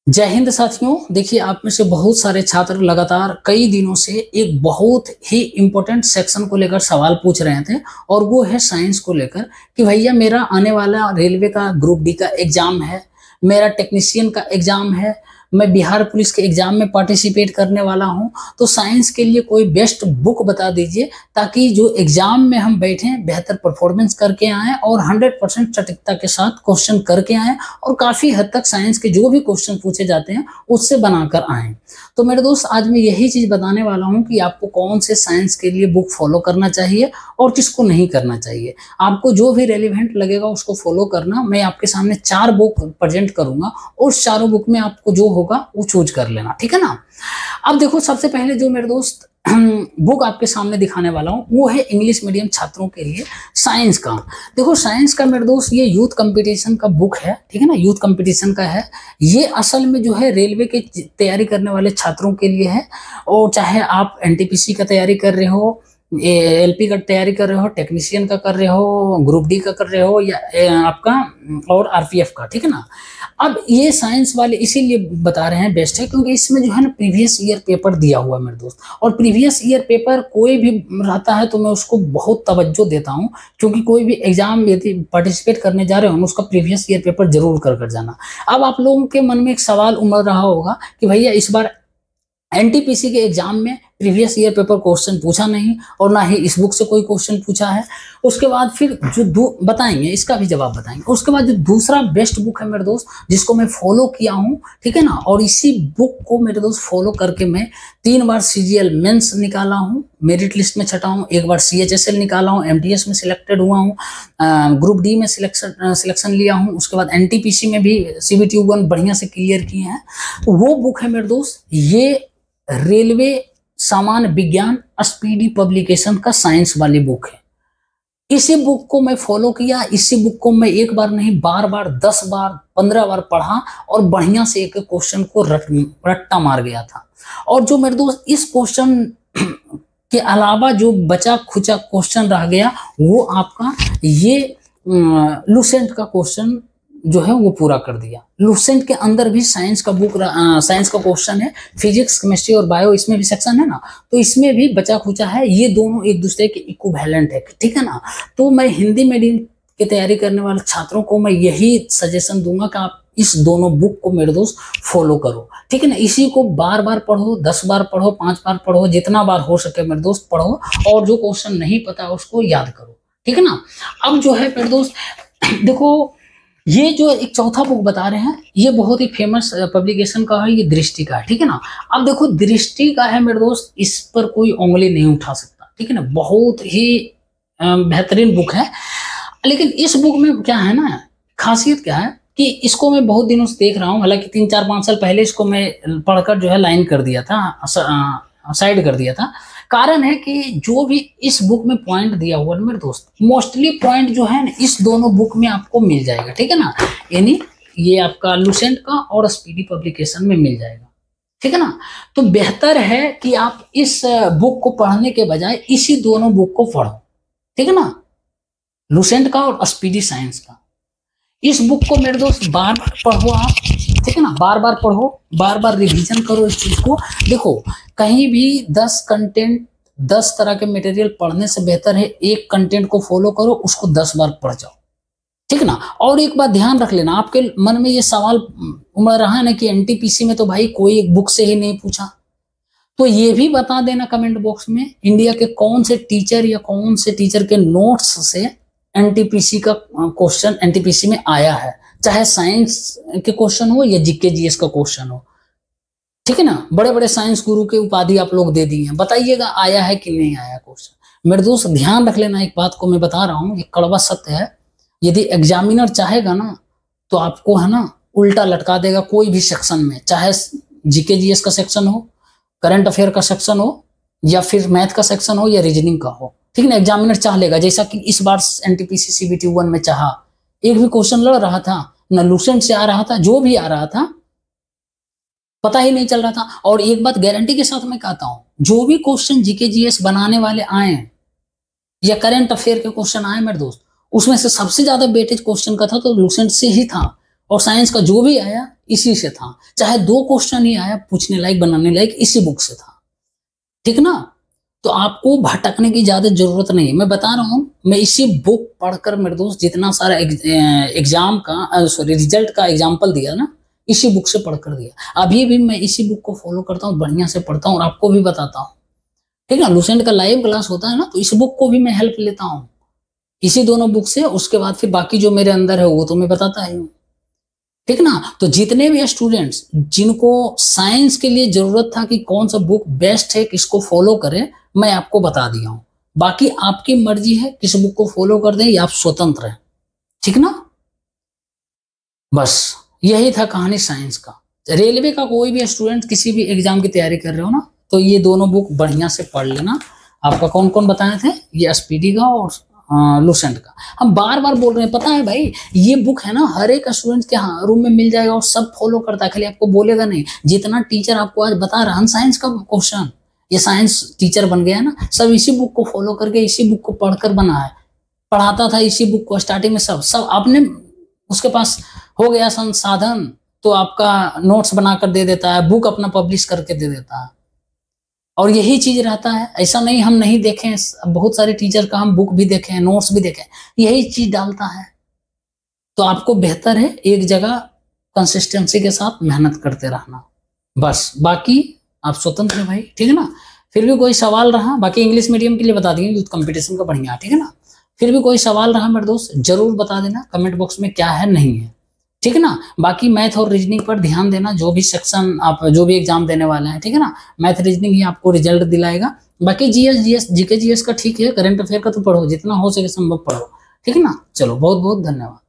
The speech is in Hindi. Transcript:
जय हिंद साथियों। देखिए, आप में से बहुत सारे छात्र लगातार कई दिनों से एक बहुत ही इम्पोर्टेंट सेक्शन को लेकर सवाल पूछ रहे थे और वो है साइंस को लेकर कि भैया मेरा आने वाला रेलवे का ग्रुप डी का एग्जाम है, मेरा टेक्नीशियन का एग्जाम है, मैं बिहार पुलिस के एग्जाम में पार्टिसिपेट करने वाला हूं, तो साइंस के लिए कोई बेस्ट बुक बता दीजिए ताकि जो एग्जाम में हम बैठे बेहतर परफॉर्मेंस करके आएँ और 100% सटीकता के साथ क्वेश्चन करके आएँ और काफ़ी हद तक साइंस के जो भी क्वेश्चन पूछे जाते हैं उससे बनाकर आएँ। तो मेरे दोस्त, आज मैं यही चीज़ बताने वाला हूँ कि आपको कौन से साइंस के लिए बुक फॉलो करना चाहिए और किसको नहीं करना चाहिए। आपको जो भी रेलिवेंट लगेगा उसको फॉलो करना। मैं आपके सामने 4 बुक प्रेजेंट करूंगा और उस चारों बुक में आपको जो होगा वो चूज कर लेना, ठीक है ना। अब देखो, सबसे पहले जो मेरे दोस्त बुक आपके सामने दिखाने वाला हूँ वो है इंग्लिश मीडियम छात्रों के लिए साइंस का। देखो, साइंस का मेरे दोस्त ये यूथ कंपटीशन का बुक है, ठीक है ना, यूथ कंपटीशन का है। ये असल में जो है रेलवे की तैयारी करने वाले छात्रों के लिए है। और चाहे आप एनटीपीसी का तैयारी कर रहे हो, एलपी का तैयारी कर रहे हो, टेक्नीशियन का कर रहे हो, ग्रुप डी का कर रहे हो, या आपका और आरपीएफ का, ठीक है ना। अब ये साइंस वाले इसीलिए बता रहे हैं बेस्ट है क्योंकि इसमें जो है ना प्रीवियस ईयर पेपर दिया हुआ है मेरे दोस्त। और प्रीवियस ईयर पेपर कोई भी रहता है तो मैं उसको बहुत तवज्जो देता हूँ, क्योंकि कोई भी एग्जाम यदि पार्टिसिपेट करने जा रहे हो उसका प्रीवियस ईयर पेपर जरूर कर जाना। अब आप लोगों के मन में एक सवाल उमड़ रहा होगा कि भैया इस बार एनटीपीसी के एग्जाम में प्रीवियस ईयर पेपर क्वेश्चन पूछा नहीं और ना ही इस बुक से कोई क्वेश्चन पूछा है। उसके बाद फिर जो बताएंगे इसका भी जवाब बताएंगे। उसके बाद जो दूसरा बेस्ट बुक है मेरे दोस्त, जिसको मैं फॉलो किया हूँ, ठीक है ना, और इसी बुक को मेरे दोस्त फॉलो करके मैं 3 बार सीजीएल मेंस निकाला हूँ, मेरिट लिस्ट में छटा हूँ, 1 बार सीएचएसएल निकाला हूँ, एमटीएस में सिलेक्टेड हुआ हूँ, ग्रुप डी में सिलेक्शन लिया हूँ, उसके बाद एनटीपीसी में भी सीबीटी 1 बढ़िया से क्लियर किए हैं। तो वो बुक है मेरे दोस्त, ये रेलवे सामान्य विज्ञान स्पीडी पब्लिकेशन का साइंस वाली बुक है। इसी बुक को मैं फॉलो किया, इसी बुक को मैं 1 बार नहीं बार बार 10 बार 15 बार पढ़ा और बढ़िया से एक क्वेश्चन को रट्टा मार गया था। और जो मेरे दोस्त इस क्वेश्चन के अलावा जो बचा खुचा क्वेश्चन रह गया वो आपका ये लुसेंट का क्वेश्चन जो है वो पूरा कर दिया। लुसेंट के अंदर भी साइंस का बुक साइंस का क्वेश्चन है, फिजिक्स केमिस्ट्री और बायो इसमें भी सेक्शन है ना, तो इसमें भी बचा खुचा है। ये दोनों एक दूसरे के इक्विवेलेंट है, ठीक है ना। तो मैं हिंदी मीडियम की तैयारी करने वाले छात्रों को मैं यही सजेशन दूंगा कि आप इस दोनों बुक को मेरे दोस्त फॉलो करो, ठीक है ना। इसी को बार बार पढ़ो, 10 बार पढ़ो, 5 बार पढ़ो, जितना बार हो सके मेरे दोस्त पढ़ो और जो क्वेश्चन नहीं पता उसको याद करो, ठीक है ना। अब जो है मेरे दोस्त देखो, ये जो एक चौथा बुक बता रहे हैं ये बहुत ही फेमस पब्लिकेशन का है, ये दृष्टि का है, ठीक है ना। अब देखो, दृष्टि का है मेरे दोस्त, इस पर कोई उंगली नहीं उठा सकता, ठीक है ना। बहुत ही बेहतरीन बुक है। लेकिन इस बुक में क्या है ना, खासियत क्या है कि इसको मैं बहुत दिनों से देख रहा हूँ। हालांकि 3-4-5 साल पहले इसको मैं पढ़कर जो है लाइन कर दिया था, साइड कर दिया था। कारण है कि जो भी इस बुक में पॉइंट दिया हुआ है मेरे दोस्त, मोस्टली पॉइंट जो है ना इस दोनों बुक में आपको मिल जाएगा, ठीक है ना। यानी ये आपका लुसेंट का और स्पीडी पब्लिकेशन में मिल जाएगा, ठीक है ना। तो बेहतर है कि आप इस बुक को पढ़ने के बजाय इसी दोनों बुक को पढ़ो, ठीक है ना, लुसेंट का और स्पीडी साइंस का। इस बुक को मेरे दोस्त बार बार पढ़ो आप, ठीक है ना, बार बार पढ़ो, बार बार रिवीजन करो इस चीज को। देखो, कहीं भी 10 कंटेंट 10 तरह के मटेरियल पढ़ने से बेहतर है एक कंटेंट को फॉलो करो, उसको 10 बार पढ़ जाओ, ठीक है ना। और एक बात ध्यान रख लेना, आपके मन में ये सवाल उमड़ रहा है ना कि एनटीपीसी में तो भाई कोई एक बुक से ही नहीं पूछा, तो ये भी बता देना कमेंट बॉक्स में इंडिया के कौन से टीचर या कौन से टीचर के नोट्स से एनटीपीसी का क्वेश्चन एनटीपीसी में आया है, चाहे साइंस के क्वेश्चन हो या जीके जीएस का क्वेश्चन हो, ठीक है ना। बड़े बड़े साइंस गुरु के उपाधि आप लोग दे दिए हैं, बताइएगा आया है कि नहीं आया क्वेश्चन। मेरे दोस्त ध्यान रख लेना, एक बात को मैं बता रहा हूँ, ये कड़वा सत्य है। यदि एग्जामिनर चाहेगा ना तो आपको है ना उल्टा लटका देगा कोई भी सेक्शन में, चाहे जीके जीएस का सेक्शन हो, करंट अफेयर का सेक्शन हो, या फिर मैथ का सेक्शन हो या रीजनिंग का हो, ठीक है ना। एग्जामिनर चाह लेगा, जैसा कि इस बार एनटीपीसी सीबीटी 1 में चाहा, एक भी क्वेश्चन लड़ रहा था ना, लुसेंट से आ रहा था, जो भी आ रहा था पता ही नहीं चल रहा था। और एक बात गारंटी के साथ मैं कहता हूं, जो भी क्वेश्चन जीके जीएस बनाने वाले आए या करंट अफेयर के क्वेश्चन आए मेरे दोस्त, उसमें से सबसे ज्यादा वेटेज क्वेश्चन का था तो लुसेंट से ही था। और साइंस का जो भी आया इसी से था, चाहे 2 क्वेश्चन ही आया पूछने लायक बनाने लायक इसी बुक से था, ठीक ना। तो आपको भटकने की ज्यादा जरूरत नहीं है, मैं बता रहा हूँ, मैं इसी बुक पढ़कर मेरे दोस्त जितना सारा एग्जाम का सॉरी रिजल्ट का एग्जाम्पल दिया ना, इसी बुक से पढ़कर दिया। अभी भी मैं इसी बुक को फॉलो करता हूँ, बढ़िया से पढ़ता हूँ और आपको भी बताता हूँ, ठीक है। लुसेंट का लाइव क्लास होता है ना, तो इस बुक को भी मैं हेल्प लेता हूँ इसी दोनों बुक से। उसके बाद फिर बाकी जो मेरे अंदर है वो तो मैं बताता ही हूँ, ठीक ना। तो जितने भी स्टूडेंट्स जिनको साइंस के लिए जरूरत था कि कौन सा बुक बेस्ट है, किसको फॉलो करें, मैं आपको बता दिया हूं। बाकी आपकी मर्जी है किस बुक को फॉलो कर दें या आप स्वतंत्र हैं, ठीक ना। बस यही था कहानी साइंस का। रेलवे का कोई भी स्टूडेंट किसी भी एग्जाम की तैयारी कर रहे हो ना, तो ये दोनों बुक बढ़िया से पढ़ लेना। आपका कौन कौन बताए थे, ये एसपीडी का और लुसेंट का। हम बार बार बोल रहे हैं, पता है भाई, ये बुक है ना हर एक स्टूडेंट के रूम में मिल जाएगा और सब फॉलो करता है, खाली आपको बोलेगा नहीं। जितना टीचर आपको आज बता रहा है साइंस का क्वेश्चन, ये साइंस टीचर बन गया है ना, सब इसी बुक को फॉलो करके इसी बुक को पढ़कर बना है। पढ़ाता था इसी बुक को स्टार्टिंग में, सब आपने उसके पास हो गया संसाधन तो आपका नोट्स बनाकर दे देता है, बुक अपना पब्लिश करके दे देता है। और यही चीज रहता है, ऐसा नहीं हम नहीं देखें, बहुत सारे टीचर का हम बुक भी देखें, नोट्स भी देखें, यही चीज डालता है। तो आपको बेहतर है एक जगह कंसिस्टेंसी के साथ मेहनत करते रहना, बस। बाकी आप स्वतंत्र है भाई, ठीक है ना। फिर भी कोई सवाल रहा, बाकी इंग्लिश मीडियम के लिए बता देंगे, यूथ कंपटीशन का बढ़िया, ठीक है ना। फिर भी कोई सवाल रहा मेरे दोस्त जरूर बता देना कमेंट बॉक्स में, क्या है नहीं है, ठीक है ना। बाकी मैथ और रीजनिंग पर ध्यान देना, जो भी सेक्शन आप जो भी एग्जाम देने वाले हैं, ठीक है ना। मैथ रीजनिंग ही आपको रिजल्ट दिलाएगा। बाकी जीएस जीके जीएस का ठीक है, करंट अफेयर का तो पढ़ो, जितना हो सके संभव पढ़ो, ठीक है ना। चलो बहुत बहुत धन्यवाद।